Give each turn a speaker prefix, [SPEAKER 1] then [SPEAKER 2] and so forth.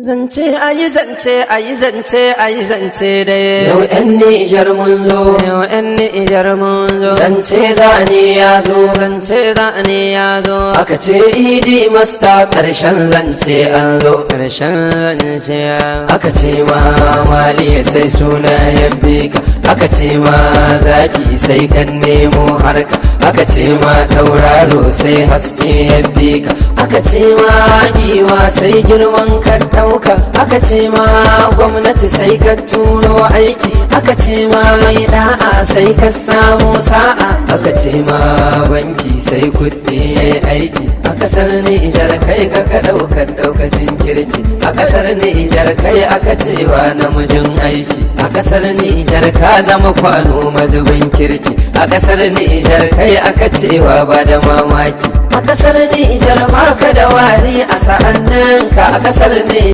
[SPEAKER 1] Zance ayi zance ayi zance ayi zance dai.
[SPEAKER 2] Yau ƴan Nijar mun zo.
[SPEAKER 1] Yau ƴan Nijar mun zo.
[SPEAKER 2] Zance zane ya zo.
[SPEAKER 1] Zance zane ya zo.
[SPEAKER 2] Aka ce idi masta ƙarshen zance an zo.
[SPEAKER 1] Ƙarshen zance ya.
[SPEAKER 2] Aka ce ma mali sai suna ya bika. Aka ce ma zaki sai kan nemo harka. Aka ce ma tauraro sai haske ya bika. Aka ce ma giwa sai girman ka ɗauka. Aka ce ma gwamnati sai ka turo aiki. Aka ce ma mai da'a sai ka samu sa'a. Aka ce ma banki sai kuɗi ya yi aiki. A ƙasar Nijar kai ka ɗaukar ɗaukacin kirki. A ƙasar Nijar kai aka cewa namijin aiki. A ƙasar Nijar ka zama kwano mazubin kirki. A ƙasar Nijar kai aka cewa ba da mamaki. A ƙasar Nijar baka da wari a sa'anninka. A ƙasar Nijar